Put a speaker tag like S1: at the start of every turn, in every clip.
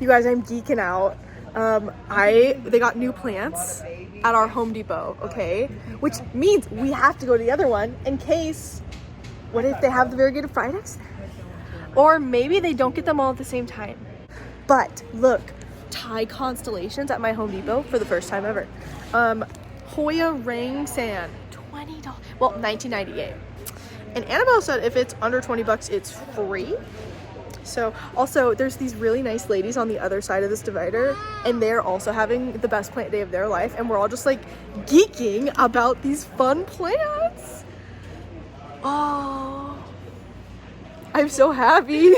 S1: You guys, I'm geeking out. They got new plants at our Home Depot, okay? Which means we have to go to the other one in case, what if they have the variegated Fridays? Or maybe they don't get them all at the same time. But look, Thai constellations at my Home Depot for the first time ever. Hoya Rang San, $20, well, $19.98. And Annabelle said if it's under 20 bucks, it's free. So also there's these really nice ladies on the other side of this divider, and they're also having the best plant day of their life, and we're all just like geeking about these fun plants. Oh, I'm so happy.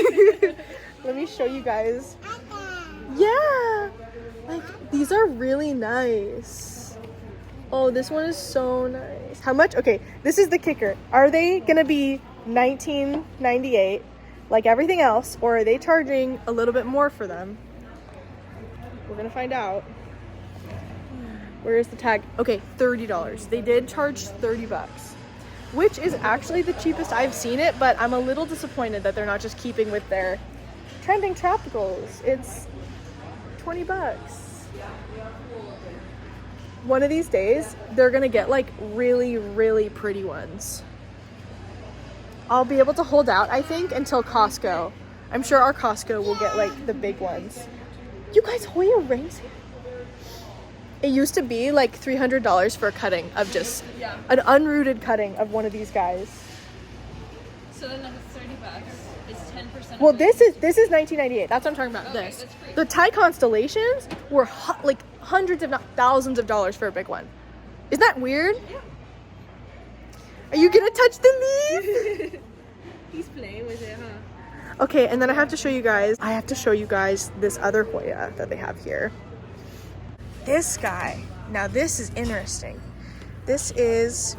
S1: Let me show you guys. Yeah, like these are really nice. Oh, this one is so nice. How much? Okay, this is the kicker. Are they gonna be $19.98 like everything else, or are they charging a little bit more for them? We're gonna find out. Where is the tag? Okay, $30. They did charge 30 bucks, which is actually the cheapest I've seen it, but I'm a little disappointed that they're not just keeping with their trending tropicals. It's 20 bucks. One of these days, they're gonna get like really, really pretty ones. I'll be able to hold out, I think, until Costco. I'm sure our Costco will get like the big ones. You guys, Hoya rings here. It used to be like $300 for a cutting of just an unrooted cutting of one of these guys.
S2: So then it's 30 bucks. It's 10%.
S1: Well, this is $19.98. That's what I'm talking about.
S2: Okay,
S1: this.
S2: that's free.
S1: The Thai constellations were like hundreds, if not thousands of dollars for a big one. Isn't that weird?
S2: Yeah.
S1: Are you gonna touch the leaf?
S2: He's playing with it, huh?
S1: Okay, and then I have to show you guys this other Hoya that they have here. This guy. Now this is interesting. This is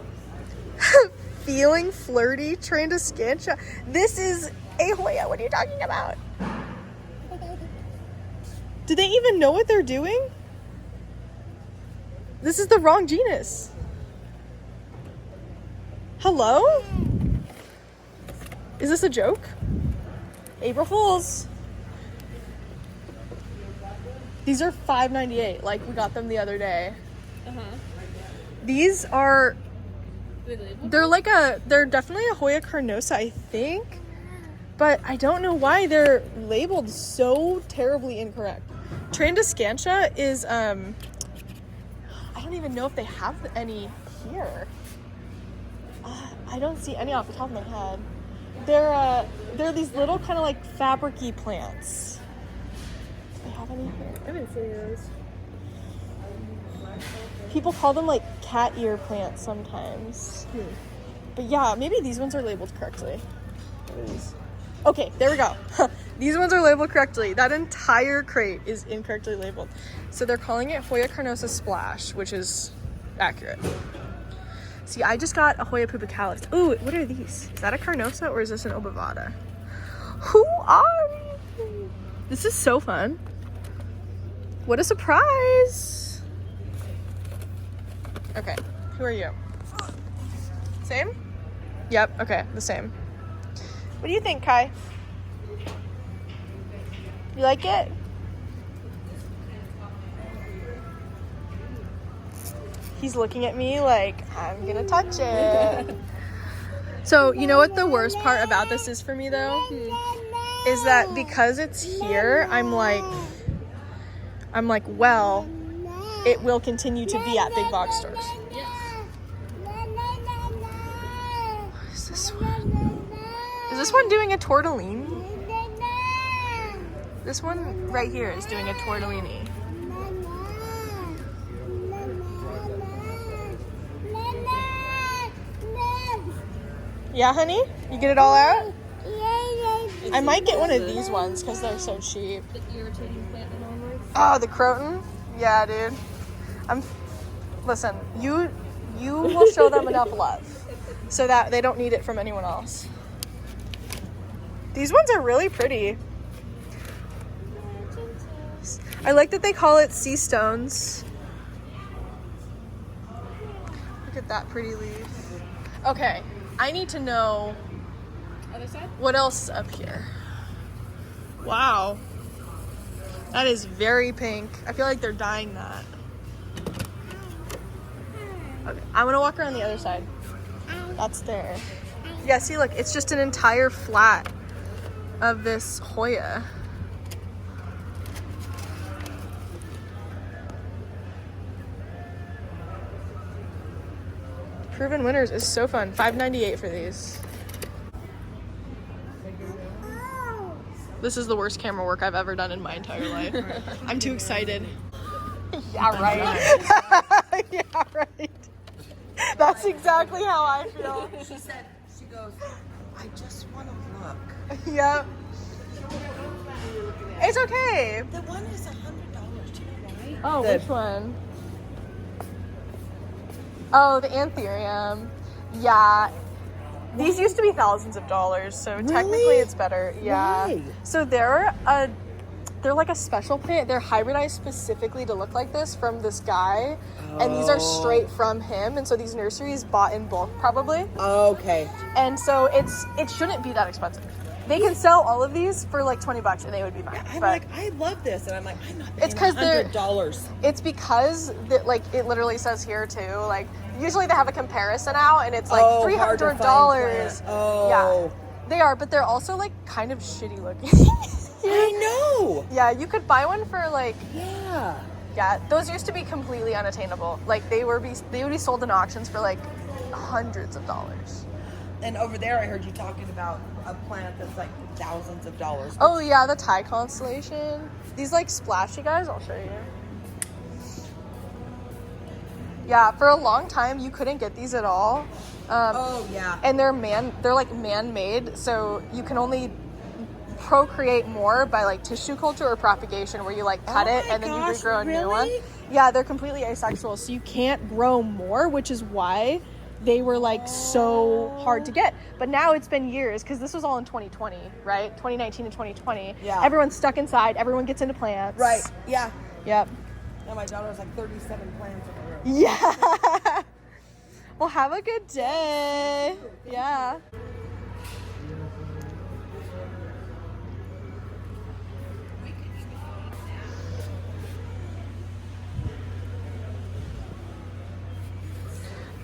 S1: Feeling Flirty Trandescantia. This is a Hoya. What are you talking about? Do they even know what they're doing? This is the wrong genus. Hello? Is this a joke? April Fools. These are $5.98. Like we got them the other day. These are, they're definitely a Hoya carnosa, I think. But I don't know why they're labeled so terribly incorrect. Trandescantia is, I don't even know if they have any here. I don't see any off the top of my head. They're these little kind of like fabric-y plants. Do they have any here? I haven't seen those. People call them like cat ear plants sometimes. But yeah, maybe these ones are labeled correctly. Okay, there we go. These ones are labeled correctly. That entire crate is incorrectly labeled. So they're calling it Hoya carnosa Splash, which is accurate. See, I just got a Hoya pubicalis. Ooh, what are these? Is that a carnosa or is this an obovata? Who are you? This is so fun. What a surprise. Okay, who are you? Same? Yep, okay, the same. What do you think, Kai? You like it? He's looking at me like, I'm gonna touch it. So, you know what the worst part about this is for me, though? Is that because it's here, I'm like, well, it will continue to be at big box stores.
S2: Yes.
S1: What is this one? Is this one doing a tortellini? This one right here is doing a tortellini. Yeah, honey? You get it all out? I might get one of these ones because they're so cheap.
S2: The irritating plant in other words.
S1: Oh, the croton? Yeah, dude. Listen, you will show them enough love so that they don't need it from anyone else. These ones are really pretty. I like that they call it sea stones. Look at that pretty leaf. Okay, I need to know
S2: Other side?
S1: what else is up here. Wow. That is very pink. I feel like they're dyeing that. Okay, I'm gonna walk around the other side. That's there. Yeah, see, look, it's just an entire flat of this Hoya. Proven Winners is so fun. $5.98 for these. This is the worst camera work I've ever done in my entire life. I'm too excited. Yeah, right. Yeah, right. That's exactly how I feel.
S3: She goes, I just want to look.
S1: Yep. It's okay.
S3: The one is $100, do you know why?
S1: Oh, which one? Oh, the Anthurium. Yeah. These used to be thousands of dollars, so technically it's better. Yeah.
S3: Why?
S1: So they're like a special plant. They're hybridized specifically to look like this from this guy. And these are straight from him. And so these nurseries bought in bulk probably.
S3: Okay.
S1: And so it shouldn't be that expensive. They can sell all of these for like $20 and they would be fine.
S3: I'm like, I love this. And I'm like, I'm not paying
S1: It's because
S3: $100.
S1: It's because that, like, it literally says here too, like, usually they have a comparison out and it's like $300.
S3: Oh.
S1: Yeah, they are, but they're also like kind of shitty looking.
S3: I know.
S1: Yeah, you could buy one for like,
S3: yeah,
S1: those used to be completely unattainable. Like they would be sold in auctions for like hundreds of dollars.
S3: And over there, I heard you talking about a plant that's like thousands of dollars.
S1: Oh yeah, the Thai constellation. These like splashy guys, I'll show you. Yeah, for a long time you couldn't get these at all.
S3: Oh yeah.
S1: And they're like man-made, so you can only procreate more by like tissue culture or propagation, where you like cut it and then you regrow a new one. Yeah, they're completely asexual, so you can't grow more, which is why they were like so hard to get. But now it's been years, because this was all in 2020, right? 2019 and 2020.
S3: Yeah.
S1: Everyone's stuck inside. Everyone gets into plants.
S3: Right. Yeah.
S1: Yep.
S3: And my daughter has like 37 plants in her room.
S1: Yeah. Well, have a good day. Yeah.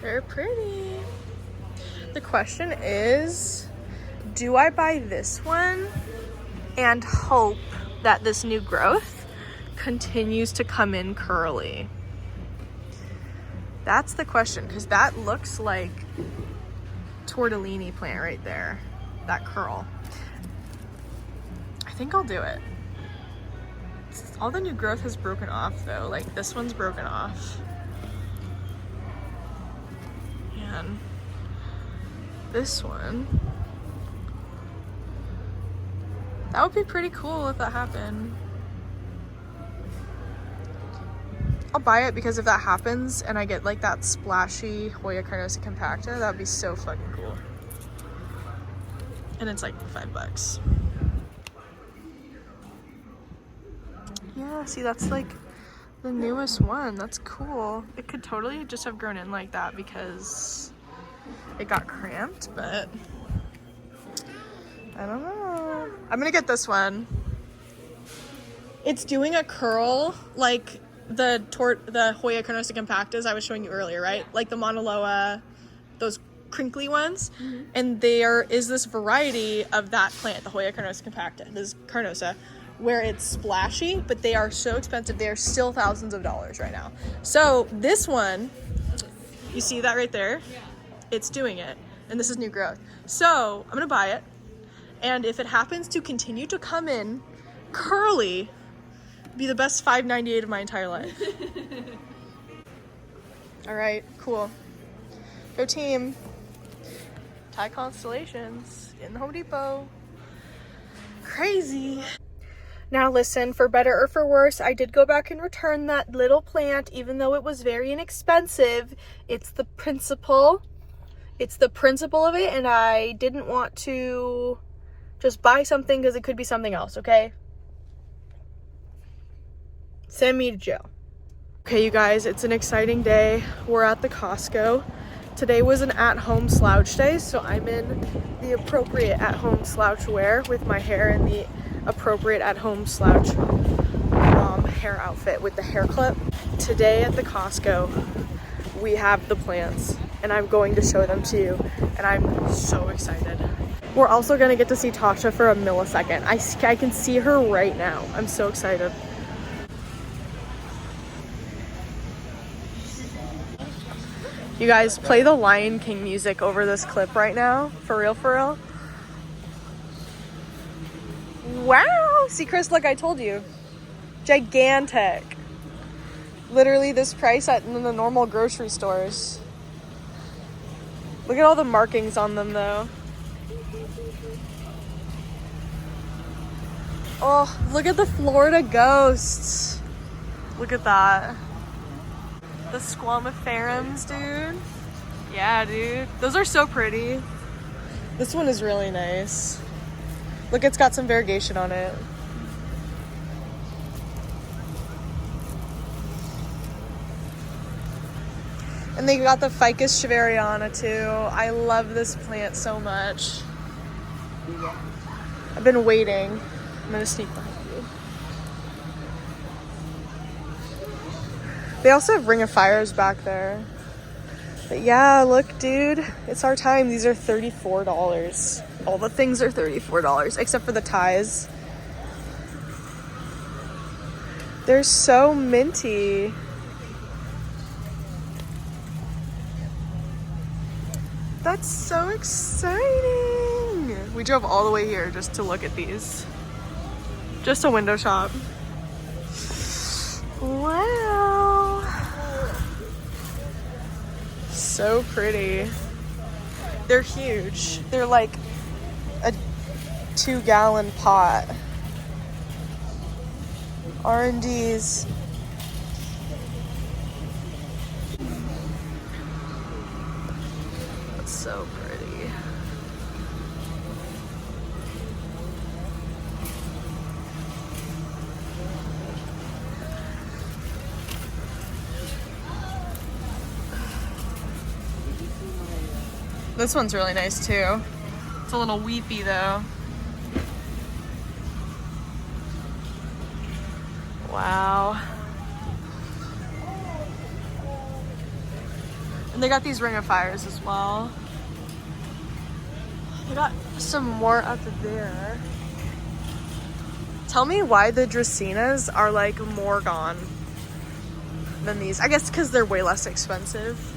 S1: They're pretty. The question is, do I buy this one and hope that this new growth continues to come in curly? That's the question, because that looks like tortellini plant right there, that curl. I think I'll do it. All the new growth has broken off though, like this one's broken off. And this one, that would be pretty cool if that happened. I'll buy it, because if that happens and I get like that splashy Hoya carnosa compacta, that would be so fucking cool. And it's like $5. Yeah, see, that's like the newest one. That's cool. It could totally just have grown in like that because it got cramped, but I don't know. I'm gonna get this one. It's doing a curl like the Hoya carnosa compactas I was showing you earlier, right? Like the Mauna Loa, those crinkly ones. Mm-hmm. And there is this variety of that plant, the Hoya carnosa compacta, this carnosa, where it's splashy, but they are so expensive. They are still thousands of dollars right now. So this one, you see that right there? Yeah. It's doing it. And this is new growth. So I'm gonna buy it. And if it happens to continue to come in curly, be the best $5.98 of my entire life. All right, cool. Go team. Thai Constellations in the Home Depot. Crazy. Now listen, for better or for worse, I did go back and return that little plant, even though it was very inexpensive. It's the principle. It's the principle of it, and I didn't want to just buy something because it could be something else, okay? Send me to jail. Okay, you guys, it's an exciting day. We're at the Costco. Today was an at-home slouch day, so I'm in the appropriate at-home slouch wear with my hair in the appropriate at-home slouch outfit with the hair clip. Today at the Costco, we have the plants and I'm going to show them to you and I'm so excited. We're also gonna get to see Tasha for a millisecond. I can see her right now. I'm so excited. You guys, play the Lion King music over this clip right now. For real, for real. Wow! See, Chris, look, I told you. Gigantic. Literally this price in the normal grocery stores. Look at all the markings on them, though. Oh, look at the Florida ghosts. Look at that. The squamiferums, dude. Yeah, dude. Those are so pretty. This one is really nice. Look, it's got some variegation on it. And they got the Ficus Shaveriana too. I love this plant so much. I've been waiting. I'm gonna sneak behind you. They also have Ring of Fires back there. But yeah, look, dude, it's our time. These are $34. All the things are $34, except for the ties. They're so minty. That's so exciting. We drove all the way here just to look at these. Just a window shop. Wow. So pretty. They're huge. They're like a 2-gallon pot. R&Ds. That's so pretty. This one's really nice too. It's a little weepy though. Wow. And they got these Ring of Fires as well. They got some more up there. Tell me why the Dracaenas are like more gone than these. I guess because they're way less expensive.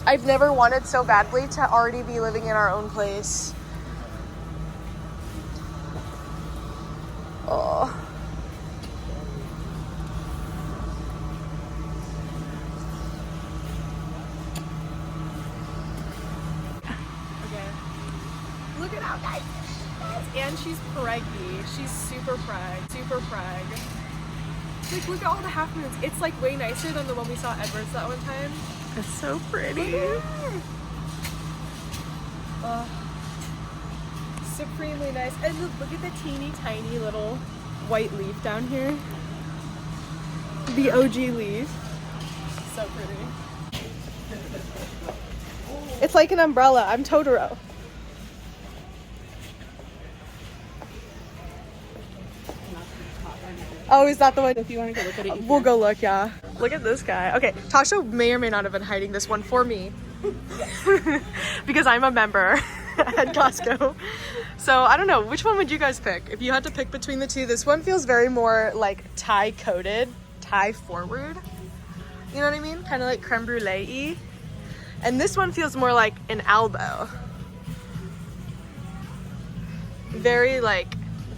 S1: I've never wanted so badly to already be living in our own place. Oh. Okay. Look at how nice she is. And she's preggy. She's super preg. Super preg. Like, look at all the half moons. It's like way nicer than the one we saw at Edwards that one time. It's so pretty. Supremely nice. And look at the teeny tiny little white leaf down here. The OG leaf. So pretty. It's like an umbrella. I'm Totoro. Oh, is that the one?
S2: If you want to go look at it,
S1: we'll go look, yeah. Look at this guy. Okay, Tasha may or may not have been hiding this one for me. Because I'm a member at Costco. So I don't know, which one would you guys pick? If you had to pick between the two, this one feels very more like tie coated, tie forward. You know what I mean? Kind of like creme brulee-y. And this one feels more like an elbow. Very like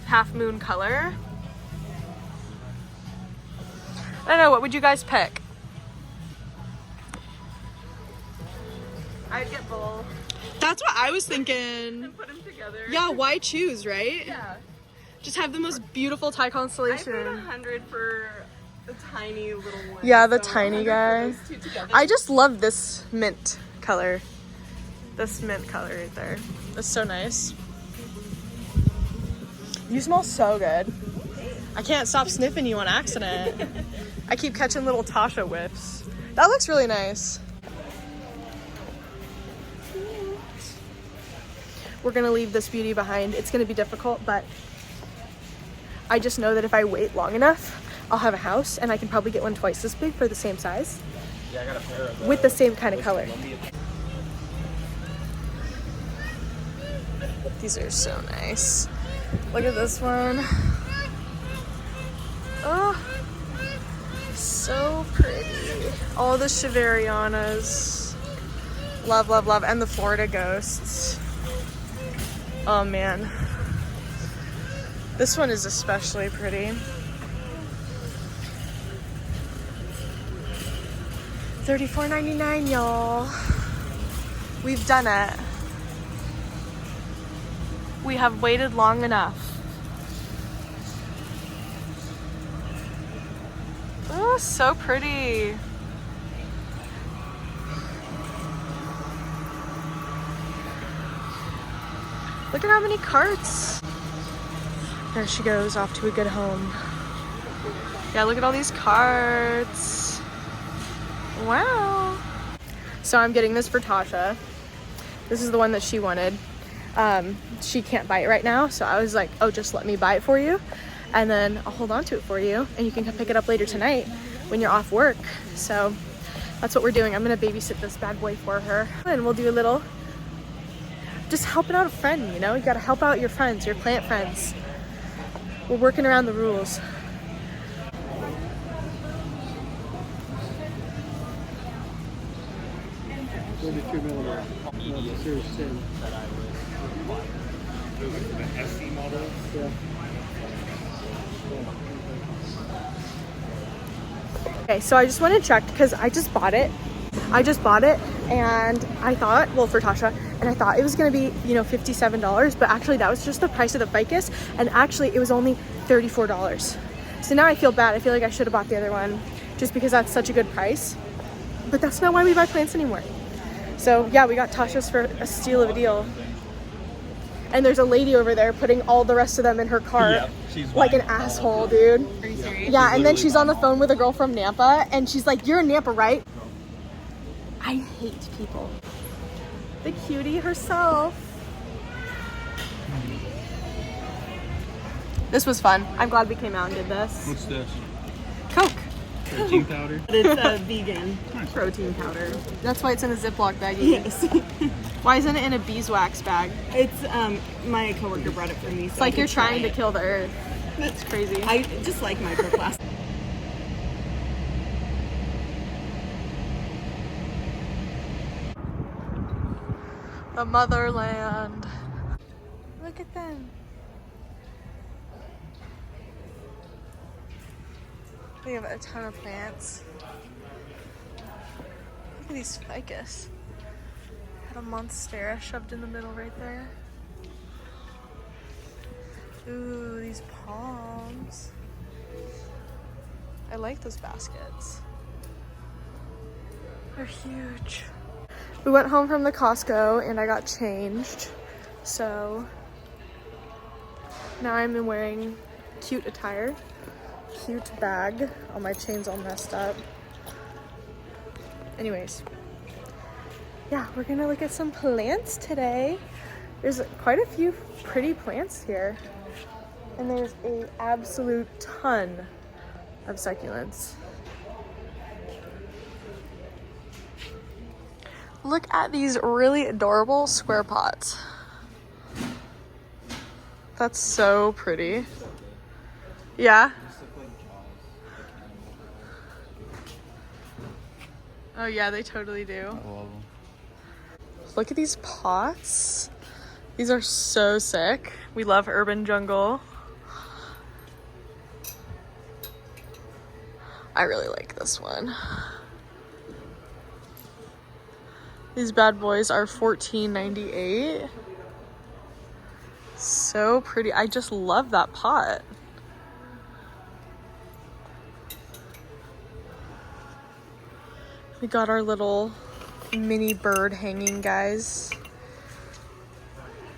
S1: half moon color. I don't know, what would you guys pick?
S2: I'd get both.
S1: That's what I was thinking.
S2: And put them together.
S1: Yeah, why choose, right?
S2: Yeah.
S1: Just have the most beautiful tie constellation.
S2: I paid 100 for the tiny little one.
S1: Yeah, the
S2: so
S1: tiny
S2: 100
S1: guy.
S2: for those two together.
S1: I just love this mint color. This mint color right there. That's so nice. You smell so good. I can't stop sniffing you on accident. I keep catching little Tasha whiffs. That looks really nice. we're gonna leave this beauty behind. It's gonna be difficult, but I just know that if I wait long enough, I'll have a house and I can probably get one twice this big for the same size.
S4: Yeah, I got a pair of
S1: with the same kind of color. These are so nice. Look at this one. Oh, so pretty. All the Cheverianas. Love, love, love. And the Florida Ghosts. Oh man. This one is especially pretty. $34.99, y'all. We've done it. We have waited long enough. Oh, so pretty. Look at how many carts. There she goes, off to a good home. Yeah, look at all these carts. Wow. So I'm getting this for Tasha. This is the one that she wanted. She can't buy it right now, so I was like, oh, just let me buy it for you, and then I'll hold on to it for you, and you can come pick it up later tonight when you're off work. So that's what we're doing. I'm gonna babysit this bad boy for her, and we'll do a little just helping out a friend, you know? You gotta help out your friends, your plant friends. We're working around the rules. Okay, so I just want to check because I just bought it. And I thought, well, for Tasha, and I thought it was gonna be, you know, $57, but actually that was just the price of the ficus, and actually it was only $34. So now I feel bad. I feel like I should have bought the other one just because that's such a good price. But that's not why we buy plants anymore. So yeah, we got Tasha's for a steal of a deal. And there's a lady over there putting all the rest of them in her cart.
S4: Yep, she's
S1: like an asshole, dude.
S2: Are you serious?
S1: Yeah, and then she's on the phone with a girl from Nampa, and she's like, you're in Nampa, right? I hate people. The cutie herself. This was fun. I'm glad we came out and did this.
S4: What's this?
S1: Coke.
S4: Protein powder?
S3: It's a vegan
S1: Protein powder. That's why it's in a Ziploc baggie.
S3: Yes.
S1: Why isn't it in a beeswax bag?
S3: It's my coworker brought it for me. So
S1: It's like you're trying to kill the earth. That's crazy.
S3: I just like microplastic.
S1: The motherland. Look at them. We have a ton of plants. Look at these ficus. Got a monstera shoved in the middle right there. Ooh, these palms. I like those baskets. They're huge. We went home from the Costco and I got changed. So now I'm wearing cute attire, cute bag. All my chains all messed up. Anyways, yeah, we're gonna look at some plants today. There's quite a few pretty plants here. And there's an absolute ton of succulents. Look at these really adorable square pots. That's so pretty. Yeah? Oh yeah, they totally do.
S4: I love them.
S1: Look at these pots. These are so sick. We love urban jungle. I really like this one. These bad boys are $14.98. So pretty. I just love that pot. We got our little mini bird hanging guys.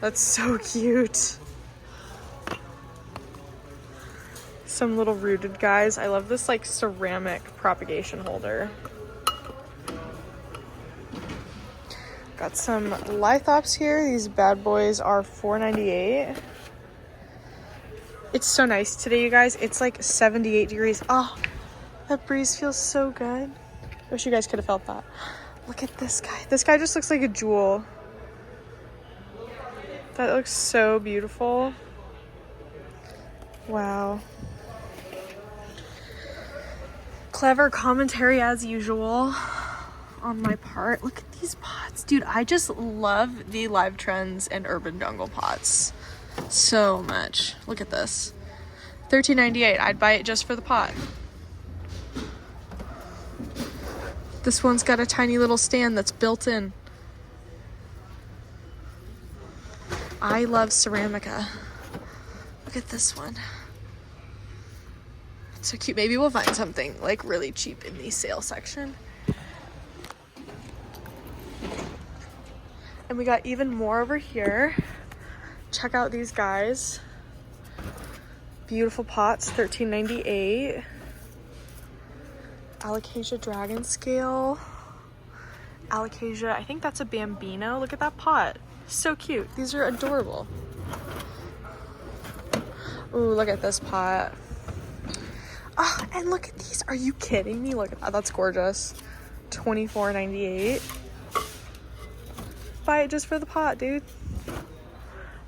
S1: That's so cute. Some little rooted guys. I love this like ceramic propagation holder. Got some lithops here. These bad boys are $4.98. It's so nice today, you guys. It's like 78 degrees. Oh, that breeze feels so good. Wish you guys could have felt that. Look at this guy. This guy just looks like a jewel. That looks so beautiful. Wow. Clever commentary as usual on my part. Look at these pots. Dude, I just love the Live Trends and Urban Jungle pots so much. Look at this. $13.98. I'd buy it just for the pot. This one's got a tiny little stand that's built in. I love Ceramica. Look at this one. It's so cute. Maybe we'll find something like really cheap in the sale section. And we got even more over here. Check out these guys. Beautiful pots, $13.98. Alocasia dragon scale. Alocasia, I think that's a bambino. Look at that pot. So cute. These are adorable. Ooh, look at this pot. Oh, and look at these. Are you kidding me? Look at that. That's gorgeous. $24.98. Buy it just for the pot, dude.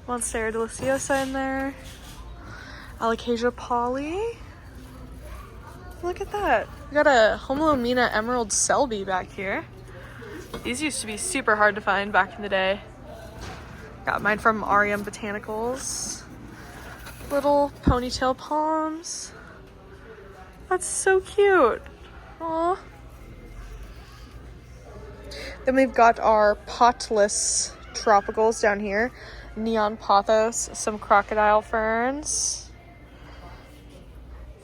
S1: Monstera Deliciosa in there. Alocasia Poly. Look at that. We got a Homolomina Emerald Selby back here. These used to be super hard to find back in the day. Got mine from REM Botanicals. Little ponytail palms. That's so cute. Aww. Then we've got our potless tropicals down here. Neon pothos, some crocodile ferns.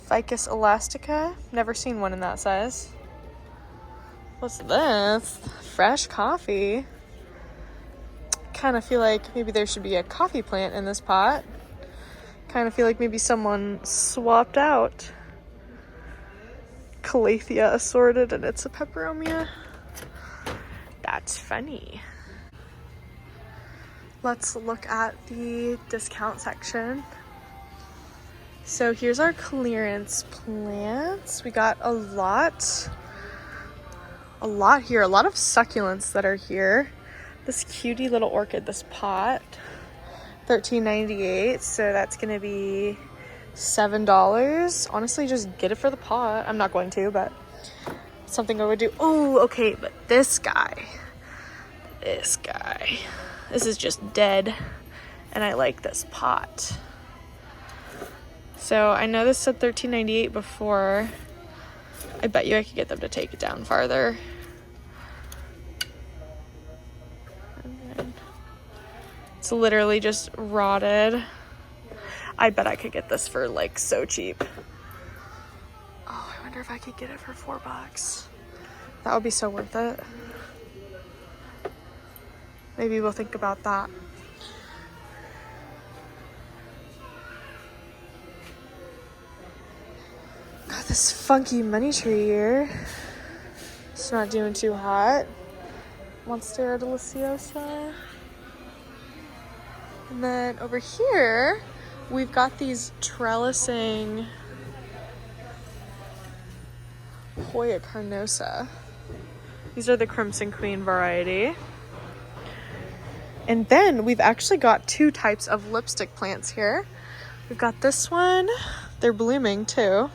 S1: Ficus elastica. Never seen one in that size. What's this? Fresh coffee. Kind of feel like maybe there should be a coffee plant in this pot. Kind of feel like maybe someone swapped out Calathea assorted and it's a peperomia. That's funny. Let's look at the discount section. So here's our clearance plants. We got a lot here. A lot of succulents that are here. This cutie little orchid, this pot, $13.98. So that's gonna be $7. Honestly, just get it for the pot. I'm not going to, but something I would do. Oh, okay, but this guy, this is just dead, and I like this pot. So I know this said $13.98 before. I bet you I could get them to take it down farther. It's literally just rotted. I bet I could get this for like so cheap. Oh, I wonder if I could get it for $4. That would be so worth it. Maybe we'll think about that. Got this funky money tree here. It's not doing too hot. Monstera Deliciosa. And then over here, we've got these trellising Hoya carnosa. These are the Crimson Queen variety. And then we've actually got two types of lipstick plants here. We've got this one. They're blooming too.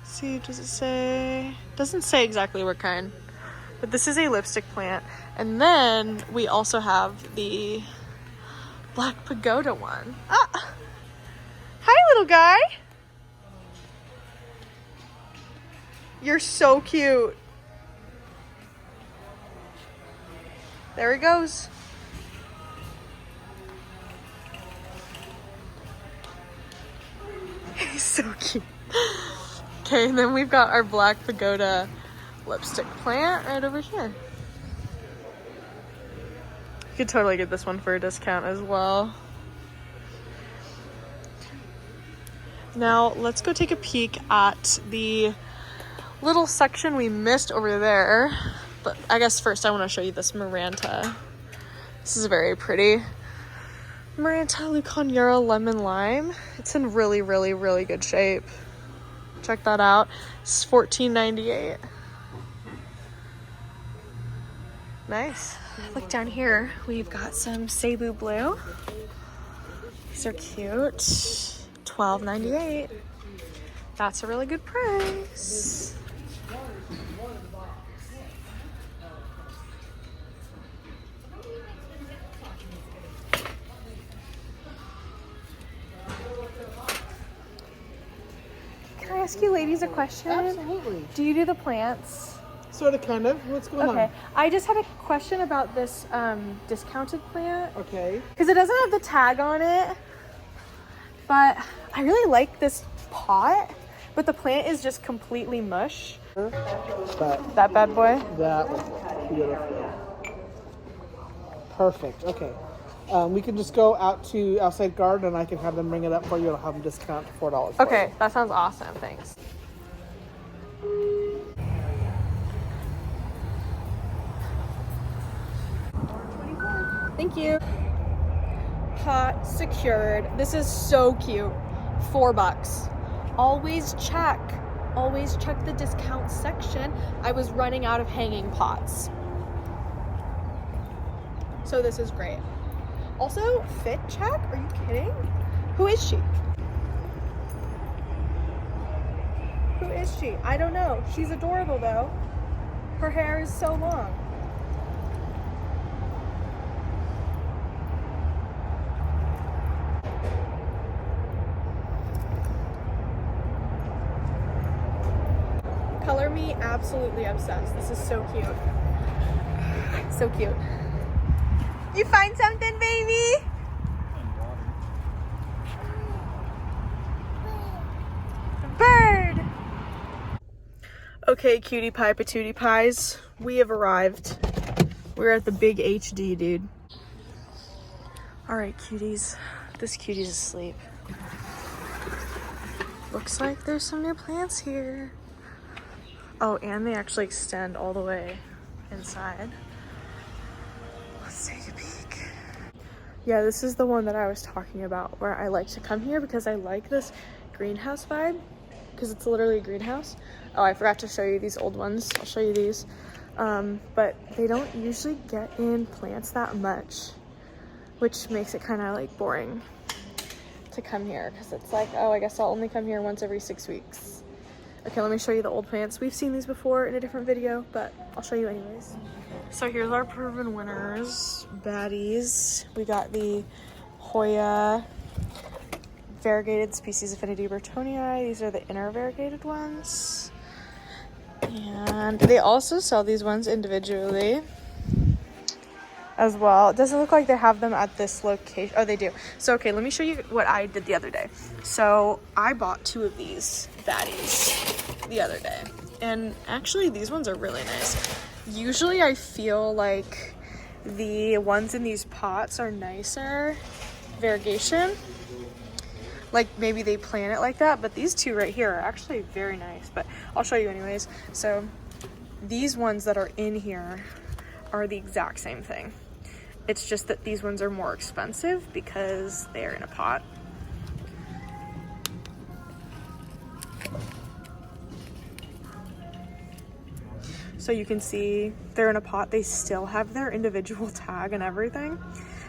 S1: See, does it say? Doesn't say exactly what kind, but this is a lipstick plant. And then we also have the Black Pagoda one. Ah! Hi, little guy. You're so cute. There he goes. He's so cute. Okay, and then we've got our Black Pagoda lipstick plant right over here. You could totally get this one for a discount as well. Now, let's go take a peek at the little section we missed over there. But I guess first I want to show you this Maranta. This is very pretty. Maranta Luconura Lemon Lime. It's in really, really, really good shape. Check that out. It's $14.98. Nice. Look down here. We've got some Cebu Blue. These are cute. $12.98. That's a really good price. Can I ask you ladies a question?
S3: Absolutely.
S1: Do you do the plants?
S3: Sort of, kind of. What's going on?
S1: Okay. I just had a question about this discounted plant.
S3: Okay.
S1: Because it doesn't have the tag on it. But I really like this pot. But the plant is just completely mush.
S3: But
S1: That bad boy?
S3: that was beautiful. Perfect. Okay. We can just go out to outside garden and I can have them bring it up for you and I'll have them discount to $4. for
S1: Okay,
S3: you.
S1: that sounds awesome. Thanks. Thank you. Pot secured. This is so cute. $4. Always check the discount section. I was running out of hanging pots. So this is great. Also, fit check? Are you kidding? Who is she? Who is she? I don't know. She's adorable though. Her hair is so long. Color me absolutely obsessed. This is so cute. So cute. You find something, baby? Bird! Okay, cutie pie patootie pies. We have arrived. We're at the big HD, dude. Alright, cuties. This cutie's asleep. Looks like there's some new plants here. Oh, and they actually extend all the way inside. Let's take a peek. Yeah, this is the one that I was talking about where I like to come here because I like this greenhouse vibe because it's literally a greenhouse. Oh, I forgot to show you these old ones. I'll show you these. But they don't usually get in plants that much, which makes it kind of like boring to come here because it's like, oh, I guess I'll only come here once every 6 weeks. Okay, let me show you the old plants. We've seen these before in a different video, but I'll show you anyways. So here's our proven winners, baddies. We got the Hoya variegated species Affinity Bertonii. These are the inner variegated ones. And they also sell these ones individually as well. It doesn't look like they have them at this location. Oh, they do. So, okay, let me show you what I did the other day. So I bought 2 of these baddies the other day. And actually, these ones are really nice. Usually I feel like the ones in these pots are nicer variegation. Like maybe they plan it like that, but these 2 right here are actually very nice, but I'll show you anyways. So these ones that are in here are the exact same thing. It's just that these ones are more expensive because they are in a pot. So you can see they're in a pot. They still have their individual tag and everything.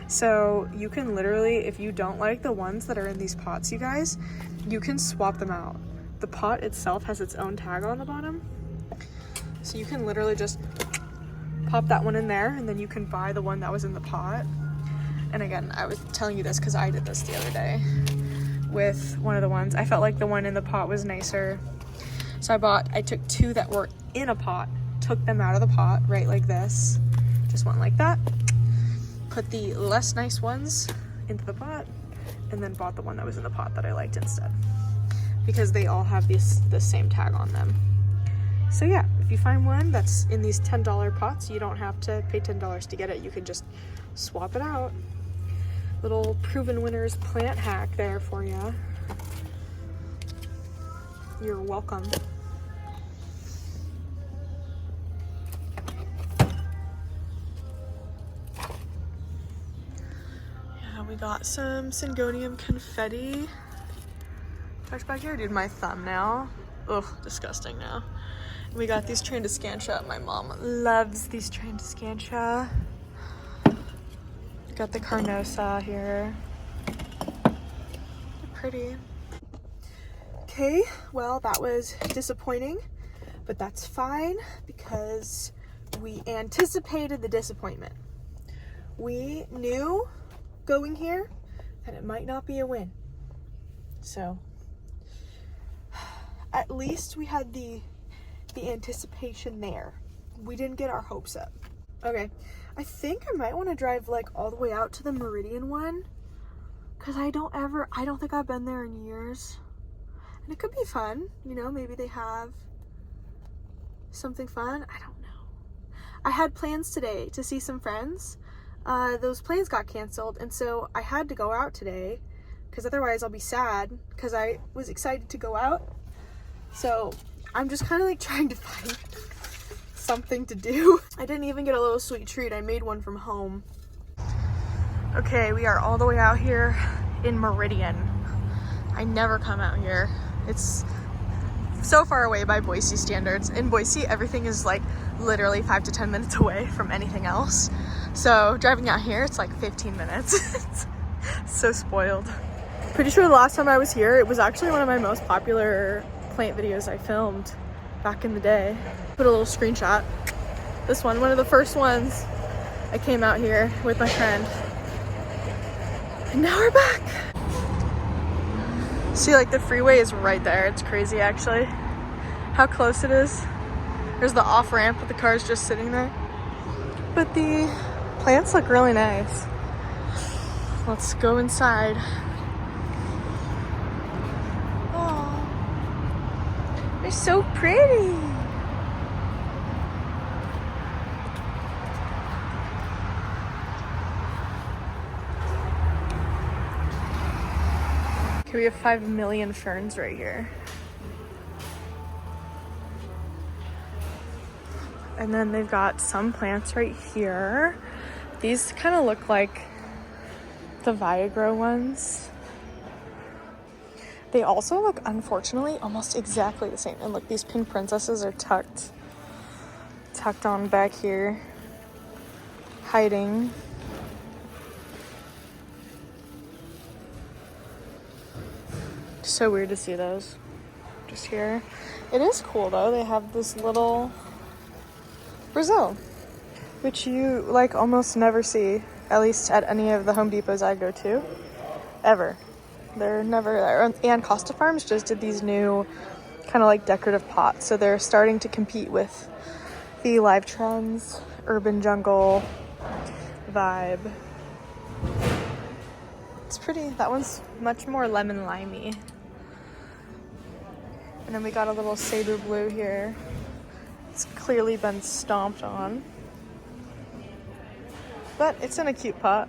S1: So you can literally, if you don't like the ones that are in these pots, you guys, you can swap them out. The pot itself has its own tag on the bottom. So you can literally just pop that one in there and then you can buy the one that was in the pot. And again, I was telling you this because I did this the other day with one of the ones. I felt like the one in the pot was nicer. So I took 2 that were in a pot, took them out of the pot, right like this. Just went like that. Put the less nice ones into the pot and then bought the one that was in the pot that I liked instead. Because they all have the same tag on them. So yeah, if you find one that's in these $10 pots, you don't have to pay $10 to get it. You can just swap it out. Little proven winners plant hack there for you. You're welcome. And we got some Syngonium confetti. Touch back here, dude, my thumbnail. Ugh, disgusting now. And we got these trained escantia. My mom loves these trained escantia. Got the carnosa here. They're pretty. Okay, well, that was disappointing, but that's fine because we anticipated the disappointment. We knew going here that it might not be a win. So at least we had the anticipation there. We didn't get our hopes up. Okay, I think I might want to drive like all the way out to the Meridian one because I don't think I've been there in years. And it could be fun, you know, maybe they have something fun. I don't know. I had plans today to see some friends. Those plans got canceled, and so I had to go out today because otherwise I'll be sad because I was excited to go out. So I'm just kind of like trying to find something to do. I didn't even get a little sweet treat. I made one from home. Okay, we are all the way out here in Meridian. I never come out here. It's so far away by Boise standards. In Boise, everything is like literally 5 to 10 minutes away from anything else. So driving out here, it's like 15 minutes. So spoiled. Pretty sure the last time I was here, it was actually one of my most popular plant videos I filmed back in the day. Put a little screenshot. This one of the first ones. I came out here with my friend. And now we're back. See, like the freeway is right there. It's crazy actually how close it is. There's the off ramp with the cars just sitting there. But the plants look really nice. Let's go inside. Oh, they're so pretty. Okay, we have 5 million ferns right here. And then they've got some plants right here. These kind of look like the Viagra ones. They also look, unfortunately, almost exactly the same. And look, these pink princesses are tucked on back here, hiding. So weird to see those just here. It is cool though. They have this little Brazil, which you like almost never see, at least at any of the Home Depots I go to, ever. They're never there. And Costa Farms just did these new kind of like decorative pots, so they're starting to compete with the Live Trends Urban Jungle vibe. It's pretty. That one's much more lemon limey. And then we got a little Cebu blue here. It's clearly been stomped on, but it's in a cute pot.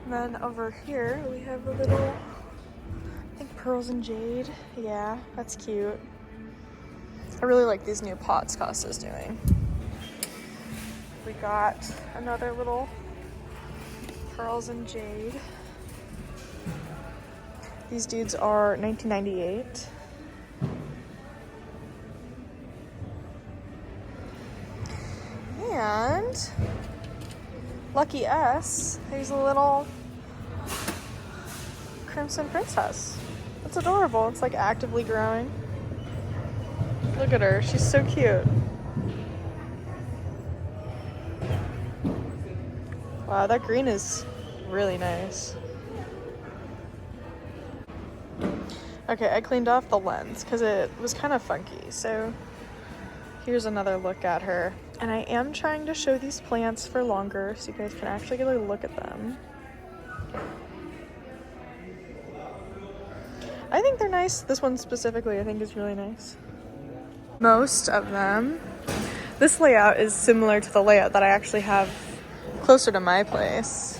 S1: And then over here we have a little, I think, pearls and jade. Yeah, that's cute. I really like these new pots Costa's doing. We got another little pearls and jade. These dudes are $19.98. And lucky us, there's a little crimson princess. It's adorable. It's like actively growing. Look at her. She's so cute. Wow, that green is really nice. Okay, I cleaned off the lens because it was kind of funky. So here's another look at her. And I am trying to show these plants for longer so you guys can actually get a look at them. I think they're nice. This one specifically I think is really nice. Most of them. This layout is similar to the layout that I actually have closer to my place.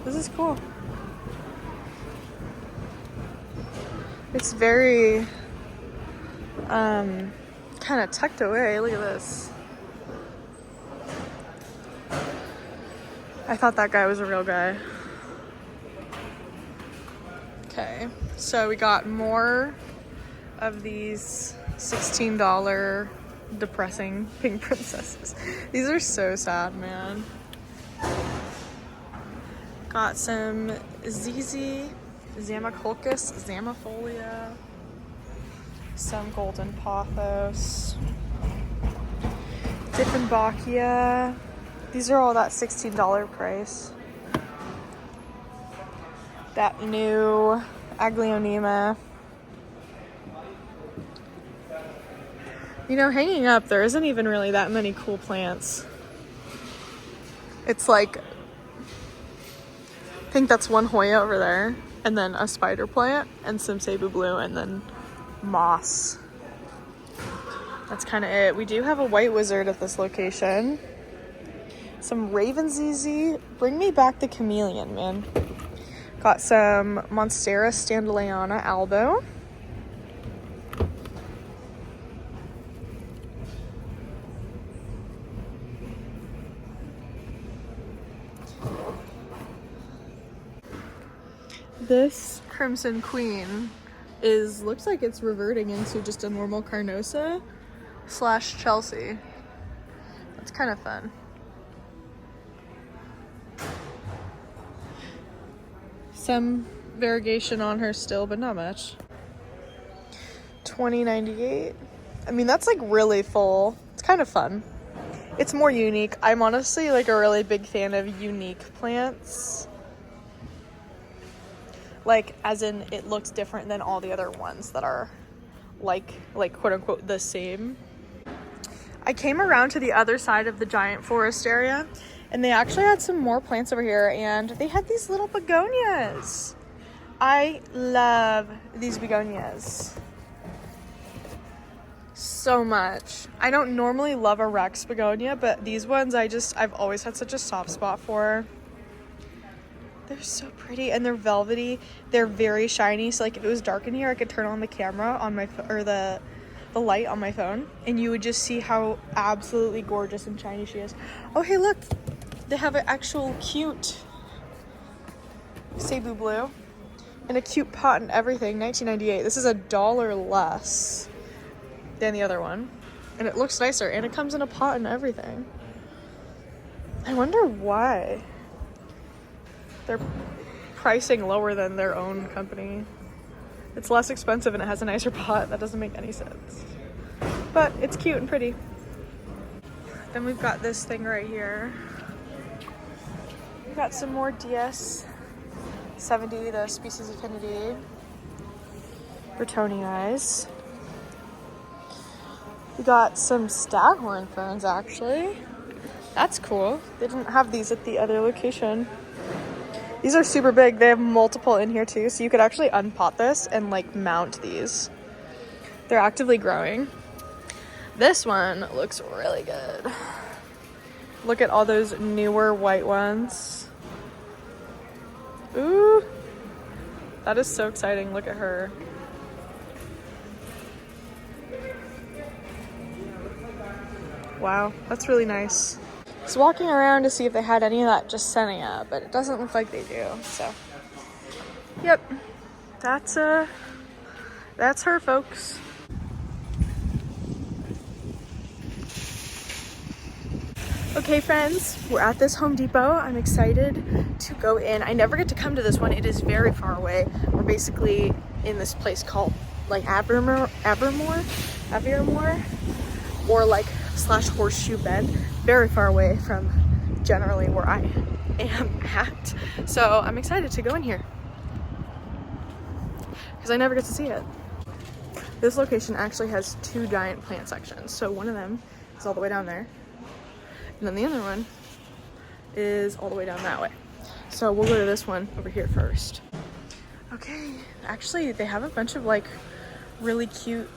S1: This is cool. It's very kind kind of tucked away. Look at this. I thought that guy was a real guy. Okay, so we got more of these $16 depressing pink princesses. These are so sad, man. Got some ZZ, Zamacolcus, Zamifolia, some Golden Pothos, Dieffenbachia. These are all that $16 price. That new Aglaonema. You know, hanging up, there isn't even really that many cool plants. It's like, I think that's one Hoya over there, and then a spider plant, and some Cebu Blue, and then moss. That's kind of it. We do have a white wizard at this location. Some Raven ZZ. Bring me back the chameleon, man. Got some Monstera Standaleyana Albo. This Crimson Queen looks like it's reverting into just a normal Carnosa / Chelsea. That's kind of fun. Some variegation on her still, but not much. $20.98. I mean, that's like really full. It's kind of fun. It's more unique. I'm honestly like a really big fan of unique plants. Like, as in, it looks different than all the other ones that are like quote unquote the same. I came around to the other side of the giant forest area, and they actually had some more plants over here, and they had these little begonias. I love these begonias so much. I don't normally love a Rex begonia, but these ones I've always had such a soft spot for. They're so pretty, and they're velvety. They're very shiny, so like if it was dark in here, I could turn on the camera on my or the light on my phone, and you would just see how absolutely gorgeous and shiny she is. Oh, hey, look. They have an actual cute Cebu Blue in a cute pot and everything. $19.98. This is $1 less than the other one, and it looks nicer, and it comes in a pot and everything. I wonder why they're pricing lower than their own company. It's less expensive and it has a nicer pot. That doesn't make any sense, but it's cute and pretty. Then we've got this thing right here. Got some more DS70, the species affinity Bretonii eyes. We got some staghorn ferns, actually. That's cool. They didn't have these at the other location. These are super big. They have multiple in here too, so you could actually unpot this and like mount these. They're actively growing. This one looks really good. Look at all those newer white ones. Ooh, that is so exciting. Look at her. Wow, that's really nice. Just walking around to see if they had any of that Jasenia, but it doesn't look like they do. So, yep, that's her, folks. Okay, friends, we're at this Home Depot. I'm excited to go in. I never get to come to this one. It is very far away. We're basically in this place called like Avermore, or like / Horseshoe Bend. Very far away from generally where I am at. So I'm excited to go in here because I never get to see it. This location actually has 2 giant plant sections. So one of them is all the way down there, and then the other one is all the way down that way. So we'll go to this one over here first. Okay, actually they have a bunch of like really cute,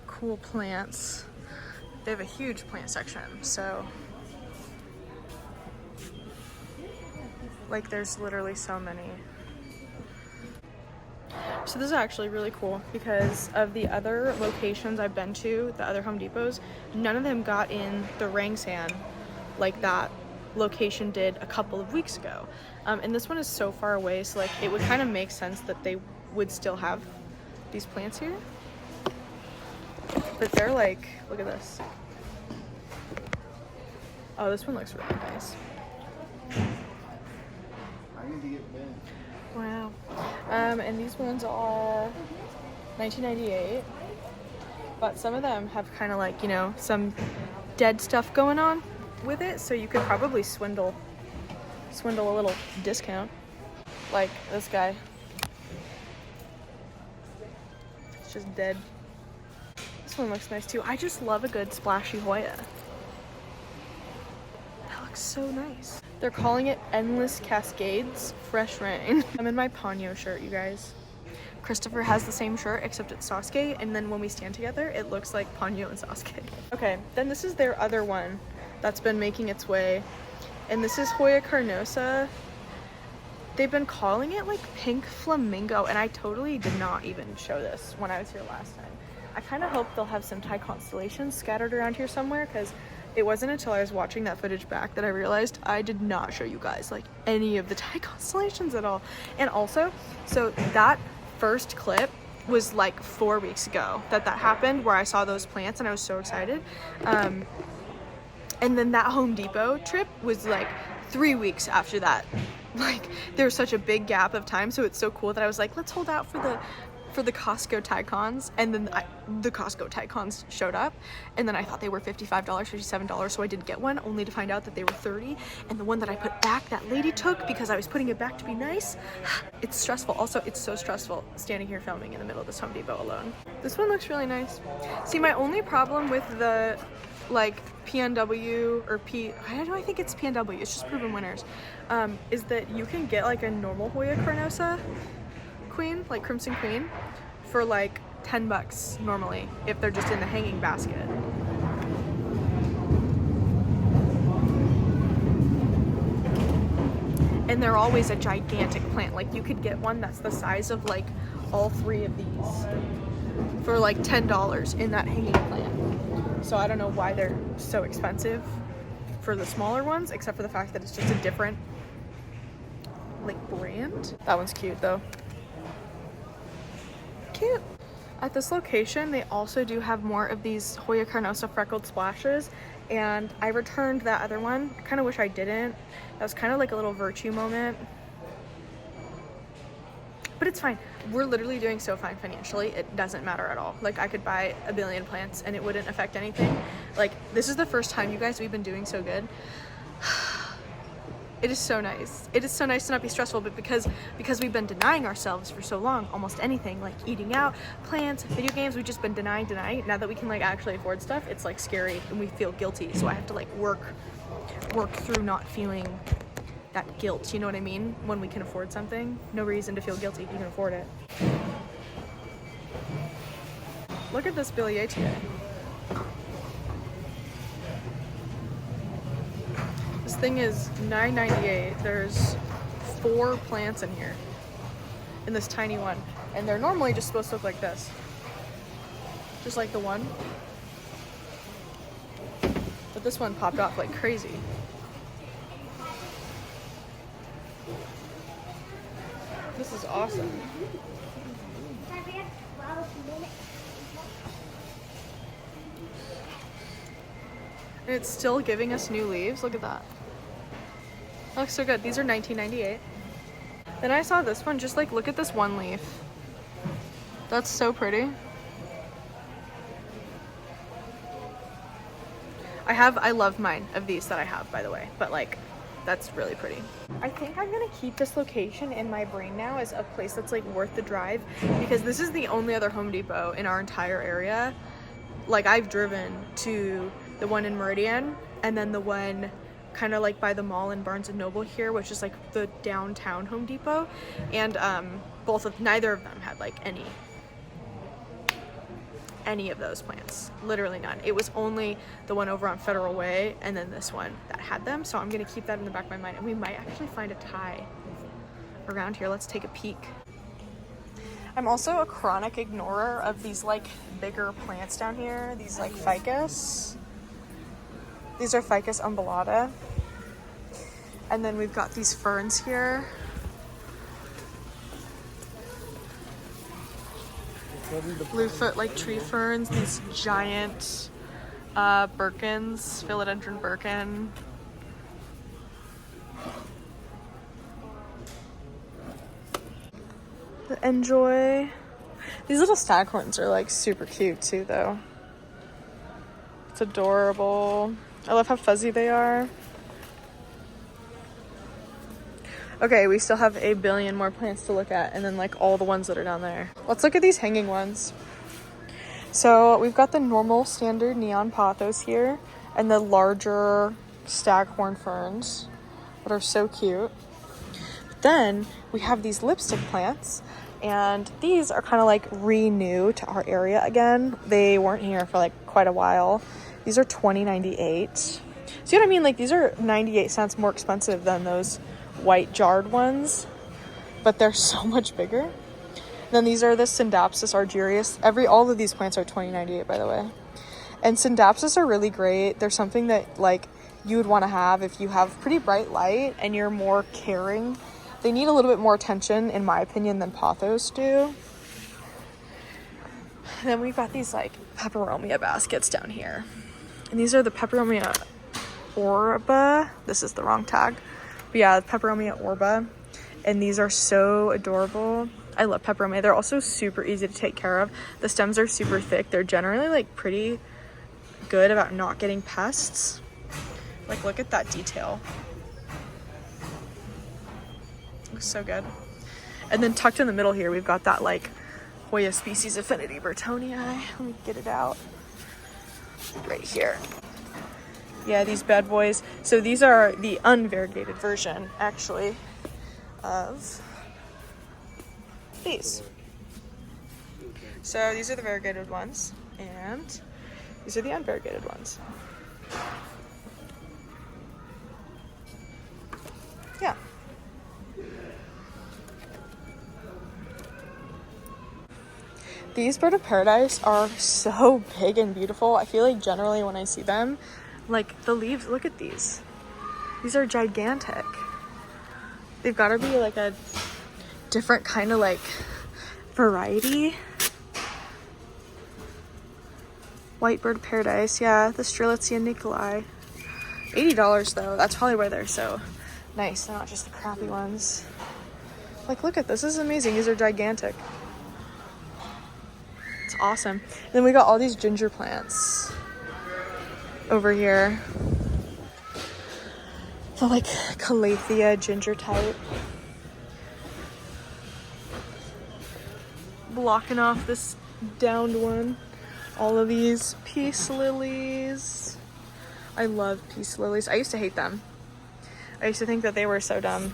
S1: cool plants. They have a huge plant section, so like there's literally so many. So this is actually really cool because of the other locations I've been to, the other Home Depots, none of them got in the Rang San like that location did a couple of weeks ago. And this one is so far away, so like it would kind of make sense that they would still have these plants here. But they're like, look at this. Oh, this one looks really nice. Wow. And these ones are $19.98. But some of them have kind of like, you know, some dead stuff going on with it, so you could probably swindle a little discount. Like this guy. It's just dead. This one looks nice too. I just love a good splashy Hoya. That looks so nice. They're calling it Endless Cascades Fresh Rain. I'm in my Ponyo shirt, you guys. Christopher has the same shirt except it's Sasuke, and then when we stand together it looks like Ponyo and Sasuke. Okay, then this is their other one that's been making its way, and this is Hoya carnosa. They've been calling it like pink flamingo, and I totally did not even show this when I was here last time. I kind of hope they'll have some Thai constellations scattered around here somewhere, because it wasn't until I was watching that footage back that I realized I did not show you guys like any of the Thai constellations at all. And also, so that first clip was like 4 weeks ago that happened, where I saw those plants and I was so excited. And then that Home Depot trip was like 3 weeks after that. Like there's such a big gap of time, so it's so cool that I was like, let's hold out for the Costco Tycons, and then the Costco Tycons showed up, and then I thought they were $55, $57, so I didn't get one, only to find out that they were $30, and the one that I put back, that lady took because I was putting it back to be nice. It's stressful. Also, it's so stressful standing here filming in the middle of this Home Depot alone. This one looks really nice. See, my only problem with the like PNW or I think it's PNW, it's just Proven Winners, is that you can get like a normal Hoya carnosa queen, like Crimson Queen, for like $10 normally if they're just in the hanging basket. And they're always a gigantic plant. Like you could get one that's the size of like all 3 of these for like $10 in that hanging plant. So I don't know why they're so expensive for the smaller ones, except for the fact that it's just a different like brand. That one's cute though. Cute. At this location, they also do have more of these Hoya carnosa freckled splashes, and I returned that other one. I kind of wish I didn't. That was kind of like a little virtue moment. But it's fine. We're literally doing so fine financially. It doesn't matter at all. Like I could buy a billion plants and it wouldn't affect anything. Like this is the first time, you guys, we've been doing so good. It is so nice. It is so nice to not be stressful, but because we've been denying ourselves for so long, almost anything, like eating out, plants, video games, we've just been denying. Now that we can like actually afford stuff, it's like scary and we feel guilty. So I have to like work through not feeling that guilt, you know what I mean? When we can afford something, no reason to feel guilty if you can afford it. Look at this Billietier. This thing is $9.98. There's 4 plants in here, in this tiny one, and they're normally just supposed to look like this, just like the one, but this one popped off like crazy. This is awesome. And it's still giving us new leaves. Look at that. That looks so good. These are $19.98. Then I saw this one. Just like, look at this one leaf. That's so pretty. I love mine of these that I have, by the way, but like, that's really pretty. I think I'm gonna keep this location in my brain now as a place that's like worth the drive, because this is the only other Home Depot in our entire area. Like I've driven to the one in Meridian, and then the one kind of like by the mall in Barnes & Noble here, which is like the downtown Home Depot, and neither of them had like any of those plants, literally none. It was only the one over on Federal Way and then this one that had them, so I'm gonna keep that in the back of my mind, and we might actually find a Thai around here. Let's take a peek. I'm also a chronic ignorer of these like bigger plants down here. These like ficus. These are Ficus umbellata. And then we've got these ferns here. Bluefoot like tree ferns. These giant Birkins, philodendron Birkin. The enjoy. These little staghorns are like super cute too though. It's adorable. I love how fuzzy they are. Okay, we still have a billion more plants to look at and then like all the ones that are down there. Let's look at these hanging ones. So we've got the normal standard neon pothos here and the larger staghorn ferns that are so cute. But then we have these lipstick plants and these are kind of like new to our area again. They weren't here for like quite a while. These are $20.98. See what I mean? Like these are 98 cents more expensive than those white jarred ones, but they're so much bigger. Then these are the Syndapsis argyrius. All of these plants are $20.98 by the way. And Syndapsis are really great. They're something that like you would want to have if you have pretty bright light and you're more caring. They need a little bit more attention in my opinion than pothos do. And then we've got these like peperomia baskets down here. And these are the peperomia orba. This is the wrong tag. But yeah, peperomia orba. And these are so adorable. I love peperomia. They're also super easy to take care of. The stems are super thick. They're generally like pretty good about not getting pests. Like look at that detail. Looks so good. And then tucked in the middle here, we've got that like Hoya species affinity Burtonii. Let me get it out. Right here. Yeah, these bad boys. So these are the unvariegated version, actually, of these. So these are the variegated ones, and these are the unvariegated ones. Yeah. These bird of paradise are so big and beautiful. I feel like generally when I see them, like the leaves, look at these. These are gigantic. They've got to be like a different kind of like variety. White bird of paradise, yeah, the Strelitzia Nicolai. $80 though, that's probably why they're so nice. They're not just the crappy ones. Like look at this, this is amazing. These are gigantic. It's awesome. And then we got all these ginger plants over here. The like Calathea ginger type. Blocking off this downed one. All of these peace lilies. I love peace lilies. I used to hate them. I used to think that they were so dumb.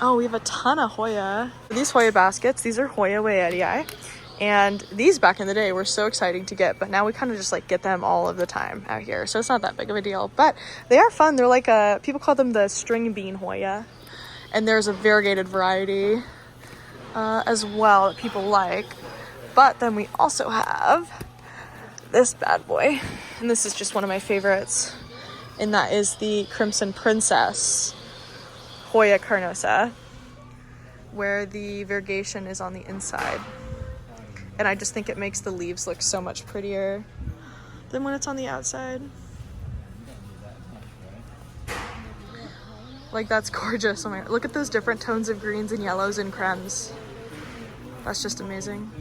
S1: Oh, we have a ton of Hoya. These Hoya baskets, these are Hoya Weyertii. And these back in the day were so exciting to get, but now we kind of just like get them all of the time out here. So it's not that big of a deal, but they are fun. They're like people call them the string bean Hoya. And there's a variegated variety as well that people like. But then we also have this bad boy. And this is just one of my favorites. And that is the Crimson Princess Hoya carnosa, where the variegation is on the inside. And I just think it makes the leaves look so much prettier than when it's on the outside. Like that's gorgeous. Oh my God. Look at those different tones of greens and yellows and cremes. That's just amazing.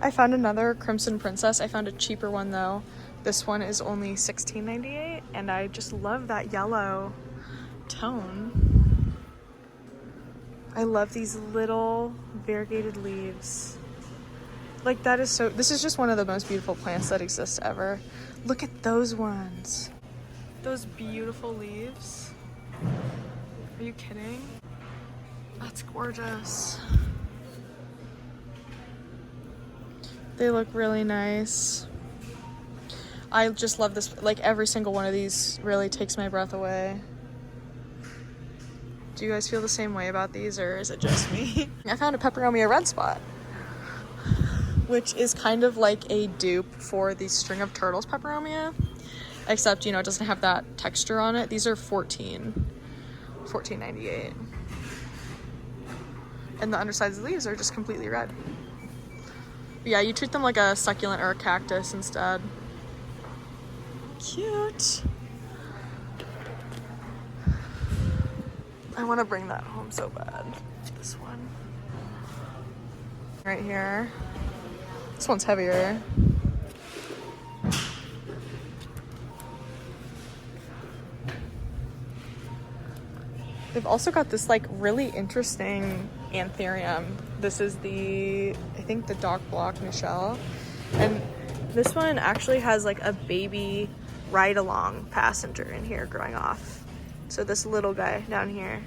S1: I found another Crimson Princess. I found a cheaper one though. This one is only $16.98 and I just love that yellow tone. I love these little variegated leaves. Like that is so, this is just one of the most beautiful plants that exists ever. Look at those ones. Those beautiful leaves. Are you kidding? That's gorgeous. They look really nice. I just love this, like every single one of these really takes my breath away. Do you guys feel the same way about these, or is it just me? I found a Peperomia red spot, which is kind of like a dupe for the String of Turtles Peperomia, except, you know, it doesn't have that texture on it. These are $14.98. And the undersides of the leaves are just completely red. But yeah, you treat them like a succulent or a cactus instead. Cute. I want to bring that home so bad. This one. Right here. This one's heavier. They've also got this like really interesting anthurium. This is I think the Doc Block Michelle. And this one actually has like a baby ride-along passenger in here growing off. So this little guy down here.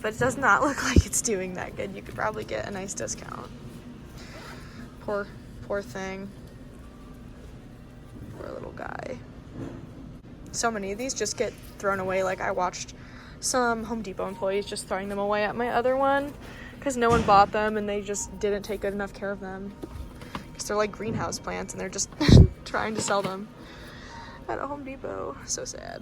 S1: But it does not look like it's doing that good. You could probably get a nice discount. Poor thing. Poor little guy. So many of these just get thrown away. Like I watched some Home Depot employees just throwing them away at my other one because no one bought them and they just didn't take good enough care of them. Because they're like greenhouse plants and they're just trying to sell them at a Home Depot. So sad.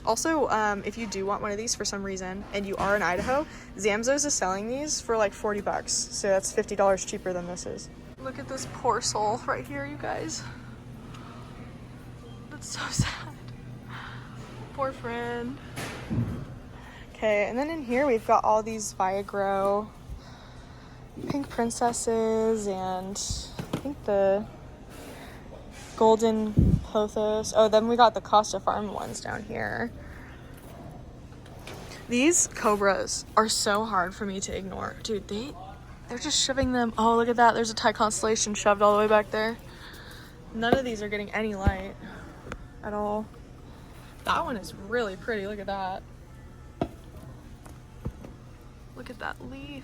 S1: Also, if you do want one of these for some reason and you are in Idaho, Zamzows is selling these for like $40. So that's $50 cheaper than this is. Look at this poor soul right here, you guys. That's so sad. Poor friend. Okay, and then in here we've got all these Viagrow pink princesses and I think the golden pothos. Oh, then we got the Costa Farm ones down here. These cobras are so hard for me to ignore. Dude, they're just shoving them. Oh, look at that. There's a Thai constellation shoved all the way back there. None of these are getting any light at all. That one is really pretty. Look at that. Look at that leaf.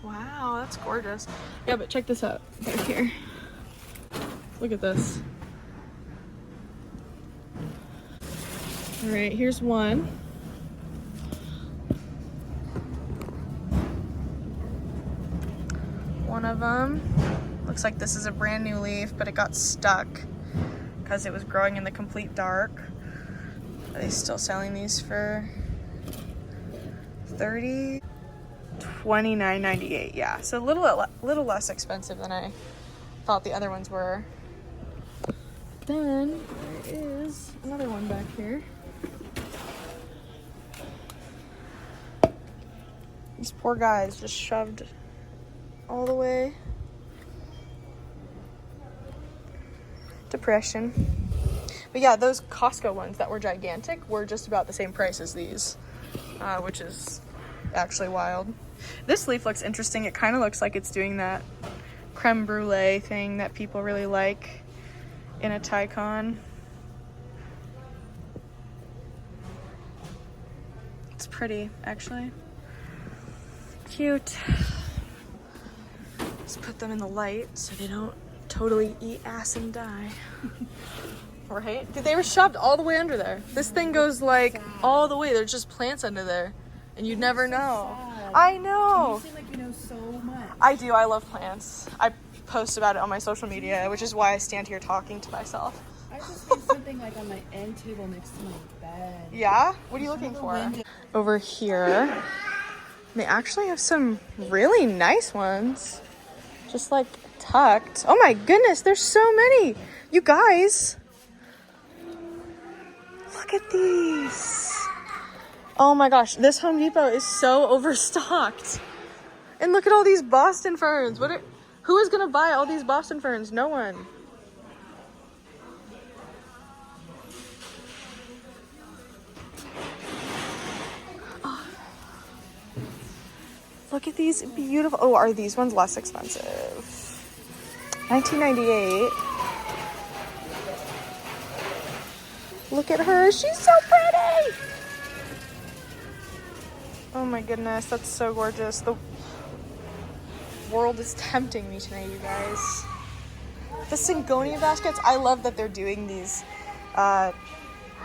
S1: Wow, that's gorgeous. Yeah, but check this out back here. Look at this. All right, here's one. One of them. Looks like this is a brand new leaf, but it got stuck because it was growing in the complete dark. Are they still selling these for $29.98? Yeah, so a little less expensive than I thought the other ones were. Then there is another one back here. These poor guys just shoved all the way. Depression. But yeah, those Costco ones that were gigantic were just about the same price as these, which is actually wild. This leaf looks interesting. It kind of looks like it's doing that creme brulee thing that people really like in a Tycon. It's pretty, actually. Cute. Just put them in the light so they don't totally eat ass and die. Right? Dude, they were shoved all the way under there. This thing goes like all the way. There's just plants under there. And you'd never know. I know.
S5: You seem like you know so much.
S1: I do. I love plants. I post about it on my social media, which is why I stand here talking to myself.
S5: I just need something like on my end table next to my bed.
S1: Yeah? What are you looking for? Over here, they actually have some really nice ones. Just like tucked. Oh my goodness, there's so many. You guys. Look at these. Oh my gosh, this Home Depot is so overstocked. And look at all these Boston ferns. Who is gonna buy all these Boston ferns? No one. Oh. Look at these beautiful. Oh, are these ones less expensive? $19.98. Look at her. She's so pretty. Oh my goodness, that's so gorgeous. The world is tempting me tonight, you guys. The Syngonian baskets, I love that they're doing these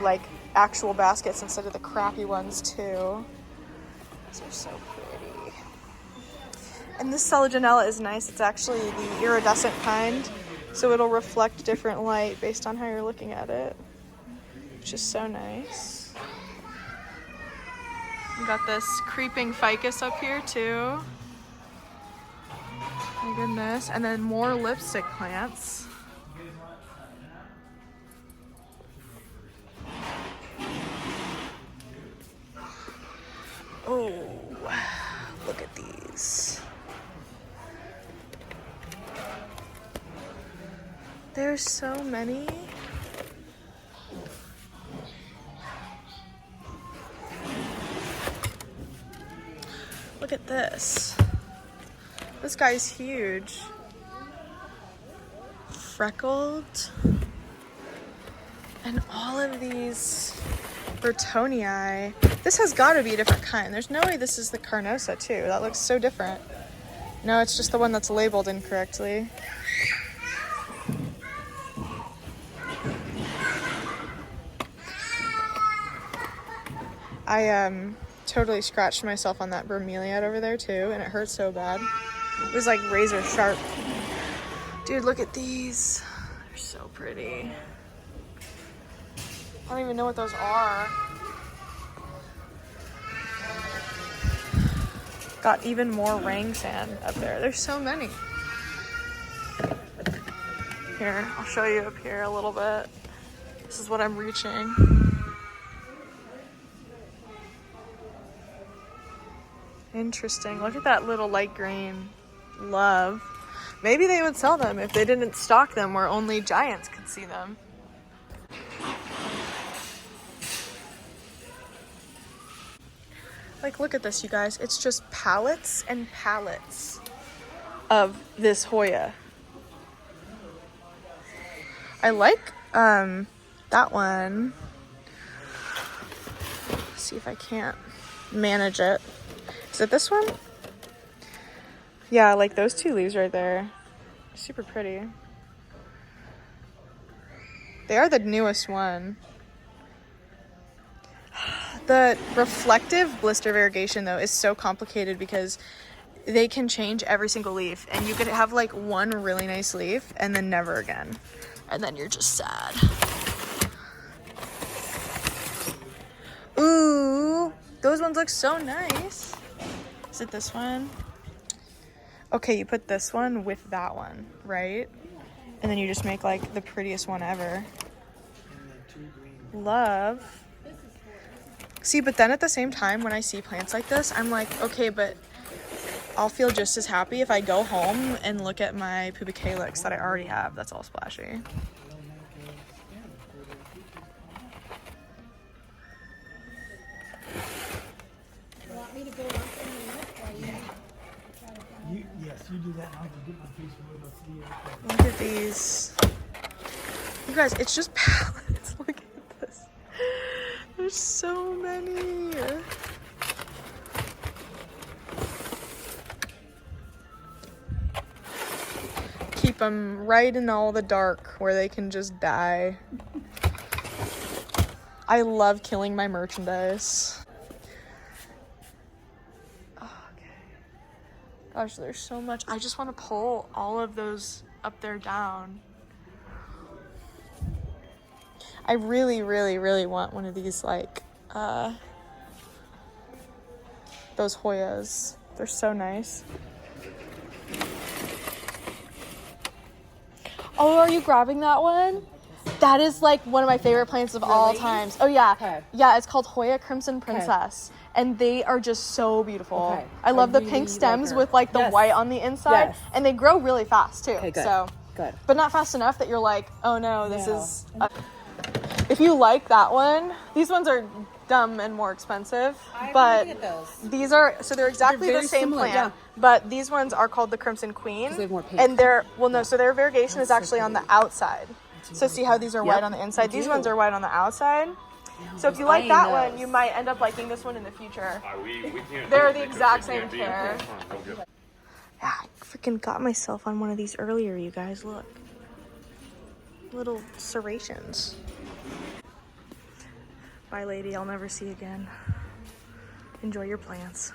S1: like actual baskets instead of the crappy ones too. These are so pretty. And this Selaginella is nice. It's actually the iridescent kind, so it'll reflect different light based on how you're looking at it, which is so nice. We got this creeping ficus up here too. My goodness. And then more lipstick plants. Oh, look at these. There's so many. Look at this. This guy's huge. Freckled. And all of these Bertonii. This has got to be a different kind. There's no way this is the Carnosa too. That looks so different. No, it's just the one that's labeled incorrectly. I totally scratched myself on that bromeliad over there too, and it hurt so bad. It was like razor sharp. Dude, look at these. They're so pretty. I don't even know what those are. Got even more rang sand up there. There's so many. Here, I'll show you up here a little bit. This is what I'm reaching. Interesting. Look at that little light green love. Maybe they would sell them if they didn't stock them where only giants could see them. Like, look at this, you guys. It's just pallets and pallets of this Hoya. I like that one. Let's see if I can't manage it. Is it this one? Yeah, like those two leaves right there. Super pretty. They are the newest one. The reflective blister variegation though is so complicated because they can change every single leaf, and you could have like one really nice leaf and then never again. And then you're just sad. Ooh, those ones look so nice. Is it this one? Okay, you put this one with that one, right? And then you just make like the prettiest one ever. Love. See, but then at the same time, when I see plants like this, I'm like, okay, but I'll feel just as happy if I go home and look at my pubicalyx that I already have. That's all splashy.
S3: Yes, you do that. I can get my face for
S1: Look at these. You guys, it's just pallets. Look at this. There's so many. Keep them right in all the dark where they can just die. I love killing my merchandise. Gosh, there's so much. I just want to pull all of those up there down. I really, really, really want one of these, like, those Hoyas. They're so nice. Oh, are you grabbing that one? That is, like, one of my favorite plants of all times. Oh, yeah.
S5: Okay.
S1: Yeah, it's called Hoya Crimson Princess. And they are just so beautiful.
S5: Okay.
S1: I love the
S5: really
S1: pink stems
S5: like
S1: with like the
S5: Yes.
S1: white on the inside.
S5: Yes.
S1: And they grow really fast too.
S5: Okay, good.
S1: So
S5: Good.
S1: but not fast enough that you're like, oh no, this
S5: No.
S1: is if you like that one, these ones are dumb and more expensive. But these are they're exactly
S5: They're
S1: the
S5: very
S1: same
S5: similar,
S1: plant.
S5: yeah.
S1: But these ones are called the Crimson Queen.
S5: they have more pink.
S1: And so their variegation is actually on the outside. So see how these are white on the inside? These
S5: do.
S1: ones are white on the outside. So if you like that one, you might end up liking this one in the future. They're the exact same pair. Yeah, I freaking got myself on one of these earlier, you guys. Look. Little serrations. Bye, lady. I'll never see you again. Enjoy your plants.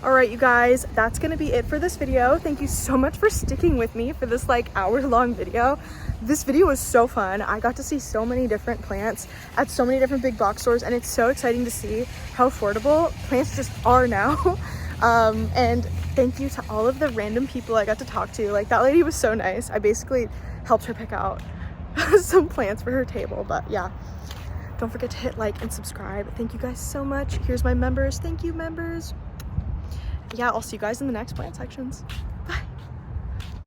S1: All right, you guys, that's gonna be it for this video. Thank you so much for sticking with me for this like hour-long video. This video was so fun. I got to see so many different plants at so many different big box stores, and it's so exciting to see how affordable plants just are now. And thank you to all of the random people I got to talk to. Like, that lady was so nice. I basically helped her pick out some plants for her table. But yeah, don't forget to hit like and subscribe. Thank you guys so much. Here's my members. Thank you, members. Yeah, I'll see you guys in the next plant sections.